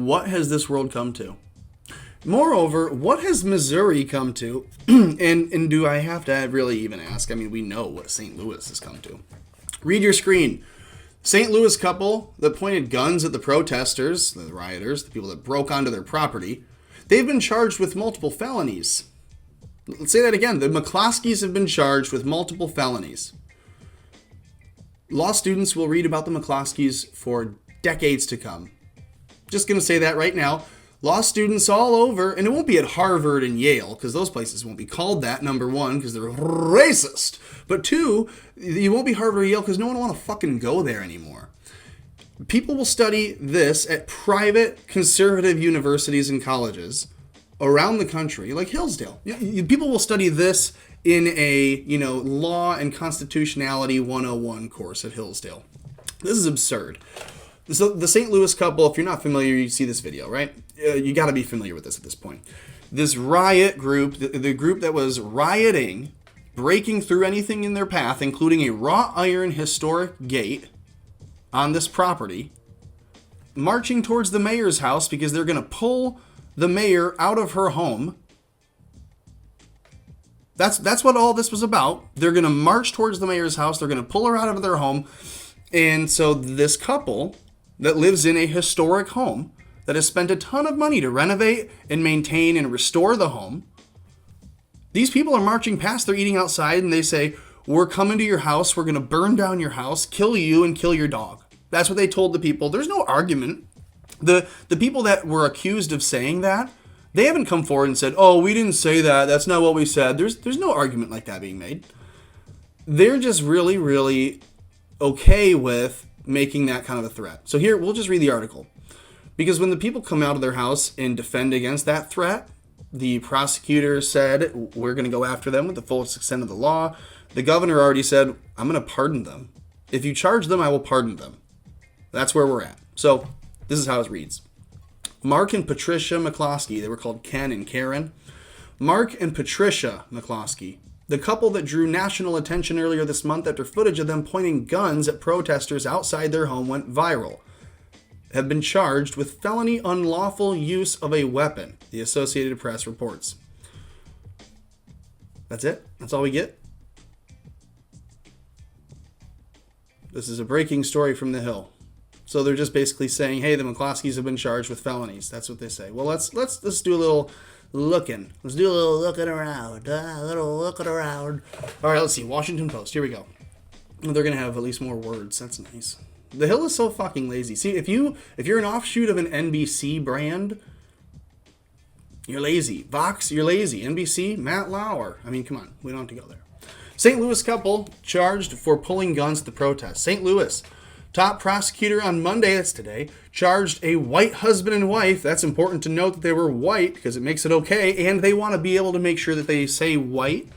what has this world come to? Moreover, what has Missouri come to? and do I have to really even ask? I mean, we know what St. Louis has come to. Read your screen. St. Louis couple that pointed guns at the protesters, the rioters, the people that broke onto their property, they've been charged with multiple felonies. Let's say that again. The McCloskey's have been charged with multiple felonies. Law students will read about the McCloskey's for decades to come. Just going to say that right now. Law students all over, and it won't be at Harvard and Yale, because those places won't be called that, number one, because they're racist. But two, you won't be Harvard or Yale because no one will want to fucking go there anymore. People will study this at private conservative universities and colleges around the country, like Hillsdale. People will study this in a, law and constitutionality 101 course at Hillsdale. This is absurd. So the St. Louis couple, if you're not familiar, you see this video, right? You got to be familiar with this at this point. This riot group, the group that was rioting, breaking through anything in their path, including a wrought iron historic gate on this property, marching towards the mayor's house because they're going to pull the mayor out of her home. That's what all this was about. They're going to march towards the mayor's house. They're going to pull her out of their home. And so this couple that lives in a historic home that has spent a ton of money to renovate and maintain and restore the home, these people are marching past, they're eating outside, and they say, we're coming to your house, we're going to burn down your house, kill you, and kill your dog. That's what they told the people. There's no argument. The people that were accused of saying that, they haven't come forward and said, oh, we didn't say that, that's not what we said. There's no argument like that being made. They're just really, really okay with making that kind of a threat. So here, we'll just read the article. Because when the people come out of their house and defend against that threat, the prosecutor said, we're going to go after them with the fullest extent of the law. The governor already said, I'm going to pardon them. If you charge them, I will pardon them. That's where we're at. So this is how it reads. Mark and Patricia McCloskey, they were called Ken and Karen. Mark and Patricia McCloskey, the couple that drew national attention earlier this month after footage of them pointing guns at protesters outside their home went viral, have been charged with felony unlawful use of a weapon, the Associated Press reports. That's it? That's all we get? This is a breaking story from the Hill. So they're just basically saying, hey, the McCloskey's have been charged with felonies. That's what they say. Well, let's do a little looking. Let's do a little looking around. All right, let's see. Washington Post. Here we go. They're going to have at least more words. That's nice. The Hill is so fucking lazy. See, if you're an offshoot of an NBC brand, you're lazy. Vox, you're lazy. NBC, Matt Lauer. I mean, come on. We don't have to go there. St. Louis couple charged for pulling guns at the protest. St. Louis. Top prosecutor on Monday, that's today, charged a white husband and wife. That's important to note that they were white because it makes it okay. And they want to be able to make sure that they say white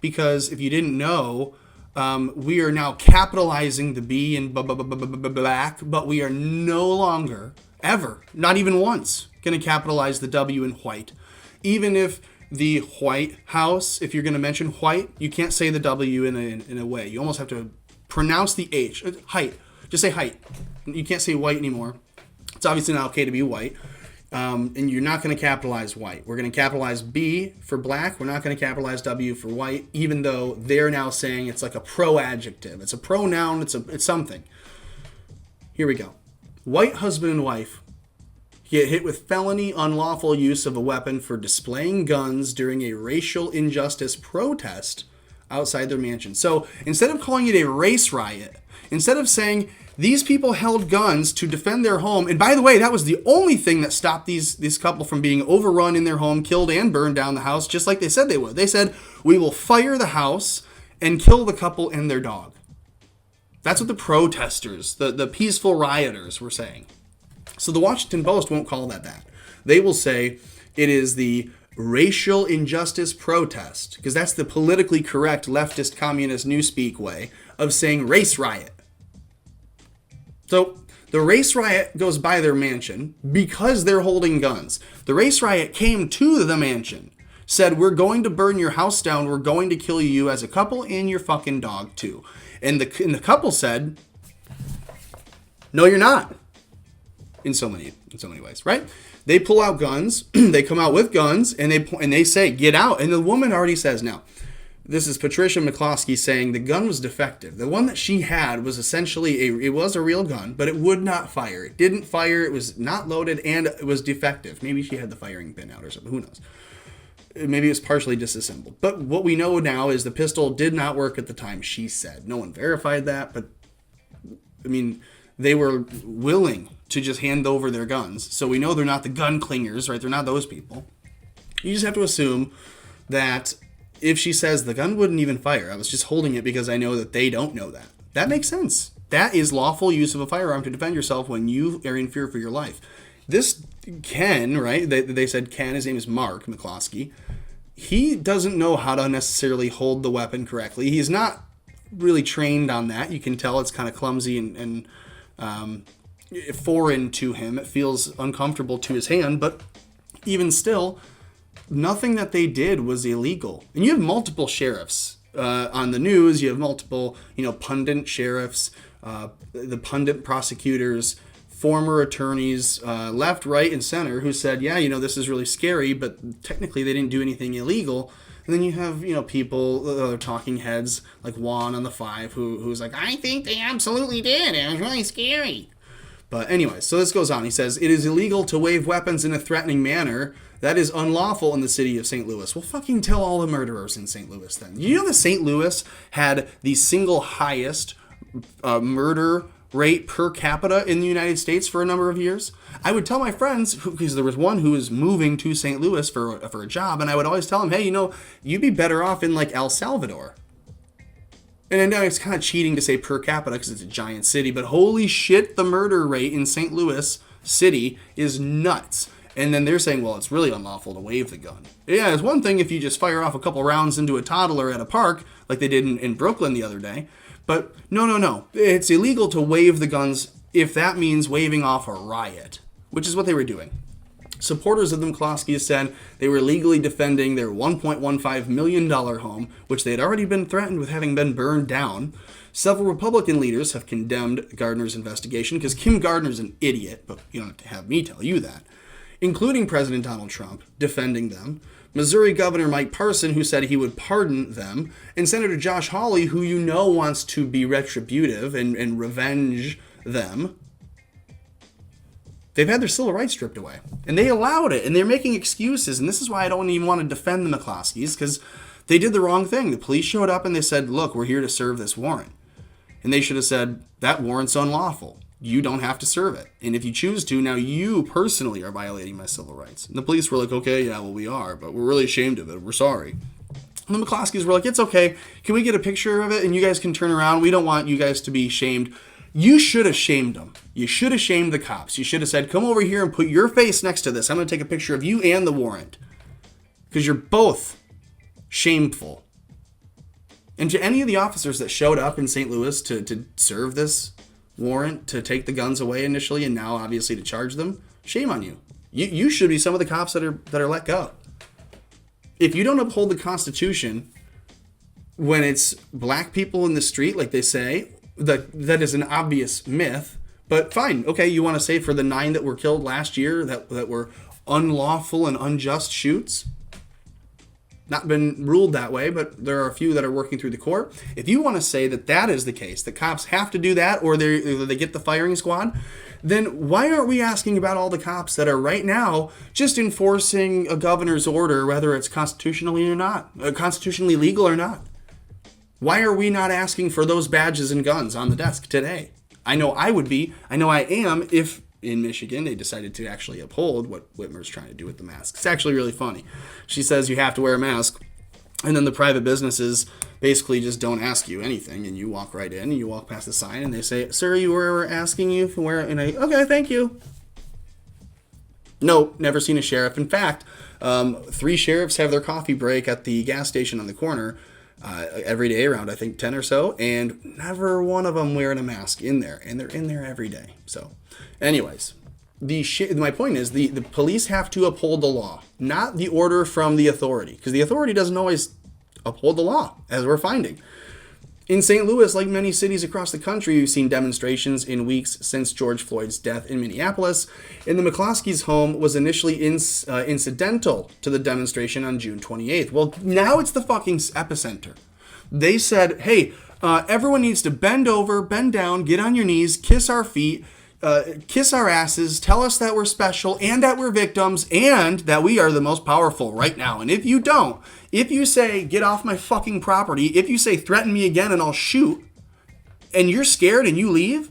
because if you didn't know, we are now capitalizing the B in black, but we are no longer, ever, not even once, going to capitalize the W in white. Even if the White House, if you're going to mention white, you can't say the W in a way. You almost have to pronounce the H. Height. Just say height. You can't say white anymore. It's obviously not okay to be white. And you're not going to capitalize white. We're going to capitalize B for black. We're not going to capitalize W for white, even though they're now saying it's like a pro-adjective. It's a pronoun. It's something. Here we go. White husband and wife get hit with felony unlawful use of a weapon for displaying guns during a racial injustice protest outside their mansion. So instead of calling it a race riot, instead of saying these people held guns to defend their home, and by the way, that was the only thing that stopped this couple from being overrun in their home, killed and burned down the house, just like they said they would. They said, we will fire the house and kill the couple and their dog. That's what the protesters, the peaceful rioters were saying. So the Washington Post won't call that. They will say it is the racial injustice protest, because that's the politically correct leftist communist newspeak way of saying race riot. So the race riot goes by their mansion because they're holding guns. The race riot came to the mansion, said, we're going to burn your house down, we're going to kill you as a couple and your fucking dog too. And the couple said, no, you're not. In so many in so many ways, right? They pull out guns, they come out with guns, and they say, get out. And the woman already says, now, this is Patricia McCloskey saying the gun was defective. The one that she had was essentially it was a real gun, but it would not fire. It didn't fire. It was not loaded, and it was defective. Maybe she had the firing pin out or something. Who knows? Maybe it was partially disassembled. But what we know now is the pistol did not work at the time, she said. No one verified that, but I mean, they were willing to just hand over their guns. So we know they're not the gun clingers, right? They're not those people. You just have to assume that if she says the gun wouldn't even fire, I was just holding it because I know that they don't know that. That makes sense. That is lawful use of a firearm to defend yourself when you are in fear for your life. This Ken, right? They said Ken, his name is Mark McCloskey. He doesn't know how to necessarily hold the weapon correctly. He's not really trained on that. You can tell it's kind of clumsy and foreign to him. It feels uncomfortable to his hand, but even still, nothing that they did was illegal. And you have multiple sheriffs on the news. You have multiple, pundit sheriffs, the pundit prosecutors, former attorneys, left, right, and center, who said, yeah, this is really scary, but technically they didn't do anything illegal. And then you have, people, other talking heads like Juan on the 5, who's like, I think they absolutely did. It was really scary. But anyway, so this goes on. He says, it is illegal to wave weapons in a threatening manner. That is unlawful in the city of St. Louis. Well, fucking tell all the murderers in St. Louis then. You know that St. Louis had the single highest murder rate per capita in the United States for a number of years? I would tell my friends, because there was one who was moving to St. Louis for a job, and I would always tell him, hey, you'd be better off in like El Salvador. And I know it's kind of cheating to say per capita because it's a giant city, but holy shit, the murder rate in St. Louis City is nuts. And then they're saying, well, it's really unlawful to wave the gun. Yeah, it's one thing if you just fire off a couple rounds into a toddler at a park, like they did in Brooklyn the other day. But no. It's illegal to wave the guns if that means waving off a riot, which is what they were doing. Supporters of the McCloskey's said they were legally defending their $1.15 million home, which they had already been threatened with having been burned down. Several Republican leaders have condemned Gardner's investigation because Kim Gardner's an idiot, but you don't have to have me tell you that, including President Donald Trump defending them, Missouri Governor Mike Parson, who said he would pardon them, and Senator Josh Hawley, who wants to be retributive and revenge them. They've had their civil rights stripped away. And they allowed it, and they're making excuses, and this is why I don't even want to defend the McCloskey's, because they did the wrong thing. The police showed up and they said, look, we're here to serve this warrant. And they should have said, that warrant's unlawful. You don't have to serve it. And if you choose to, now you personally are violating my civil rights. And the police were like, okay, yeah, well, we are, but we're really ashamed of it. We're sorry. And the McCloskey's were like, it's okay. Can we get a picture of it? And you guys can turn around. We don't want you guys to be shamed. You should have shamed them. You should have shamed the cops. You should have said, come over here and put your face next to this. I'm going to take a picture of you and the warrant. Because you're both shameful. And to any of the officers that showed up in St. Louis to serve this warrant, to take the guns away initially and now obviously to charge them, shame on you. You should be some of the cops that are let go. If you don't uphold the Constitution when it's black people in the street, like they say, that is an obvious myth. But fine, okay, you want to say for the 9 that were killed last year that were unlawful and unjust shoots? Not been ruled that way, but there are a few that are working through the court. If you want to say that is the case, that cops have to do that, or they get the firing squad, then why aren't we asking about all the cops that are right now just enforcing a governor's order, whether it's constitutionally or not, constitutionally legal or not? Why are we not asking for those badges and guns on the desk today? I know I would be. I know I am if in Michigan they decided to actually uphold what Whitmer's trying to do with the mask. It's actually really funny. She says you have to wear a mask, and then the private businesses basically just don't ask you anything, and you walk right in and you walk past the sign and they say, sir, you were asking you for wear, and okay, thank you. Nope, never seen a sheriff. In fact, 3 sheriffs have their coffee break at the gas station on the corner every day, around I think 10 or so, and never one of them wearing a mask in there, and they're in there every day. So anyways, my point is the police have to uphold the law, not the order from the authority, because the authority doesn't always uphold the law, as we're finding. In St. Louis, like many cities across the country, we've seen demonstrations in weeks since George Floyd's death in Minneapolis, and the McCloskey's home was initially incidental to the demonstration on June 28th. Well, now it's the fucking epicenter. They said, hey, everyone needs to bend over, bend down, get on your knees, kiss our feet, kiss our asses, tell us that we're special and that we're victims and that we are the most powerful right now. And if you don't, if you say, get off my fucking property, if you say, threaten me again and I'll shoot, and you're scared and you leave,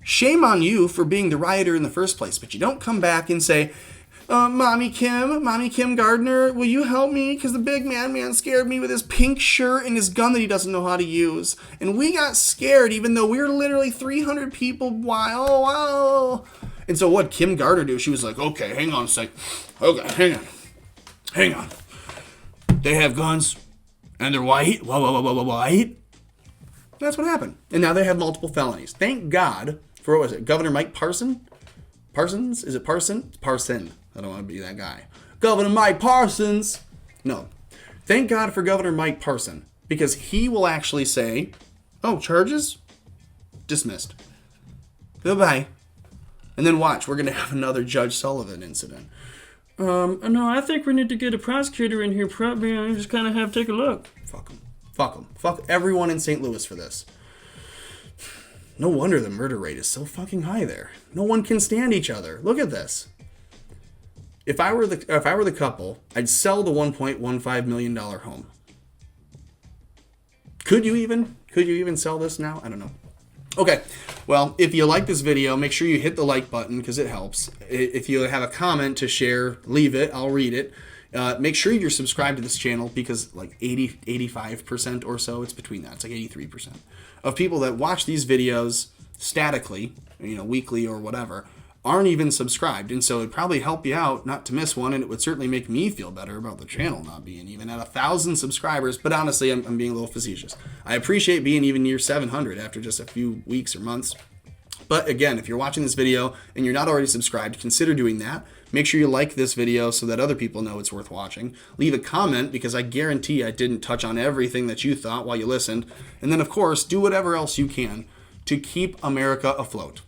shame on you for being the rioter in the first place. But you don't come back and say, Mommy Kim Gardner, will you help me? Because the big man scared me with his pink shirt and his gun that he doesn't know how to use. And we got scared even though we were literally 300 people. Wow. And so what Kim Gardner do? She was like, okay, hang on a sec. Okay, hang on. They have guns and they're white. White. That's what happened. And now they have multiple felonies. Thank God for, what was it, Governor Mike Parson? Parsons? Is it Parson? Parson. I don't want to be that guy. Governor Mike Parsons. No. Thank God for Governor Mike Parson, because he will actually say, oh, charges? Dismissed. Goodbye. And then watch, we're going to have another Judge Sullivan incident. No, I think we need to get a prosecutor in here. Probably, just kind of have to take a look. Fuck him. Fuck him. Fuck everyone in St. Louis for this. No wonder the murder rate is so fucking high there. No one can stand each other. Look at this. If I were the couple, I'd sell the $1.15 million home. Could you even sell this now? I don't know. Okay, well, if you like this video, make sure you hit the like button because it helps. If you have a comment to share, leave it. I'll read it. Make sure you're subscribed to this channel because like 85% or so, it's between that. It's like 83% of people that watch these videos statically, weekly or whatever, aren't even subscribed. And so it'd probably help you out not to miss one, and it would certainly make me feel better about the channel not being even at 1,000 subscribers. But honestly, I'm being a little facetious. I appreciate being even near 700 after just a few weeks or months. But again, if you're watching this video and you're not already subscribed, consider doing that. Make sure you like this video so that other people know it's worth watching. Leave a comment because I guarantee I didn't touch on everything that you thought while you listened. And then, of course, do whatever else you can to keep America afloat.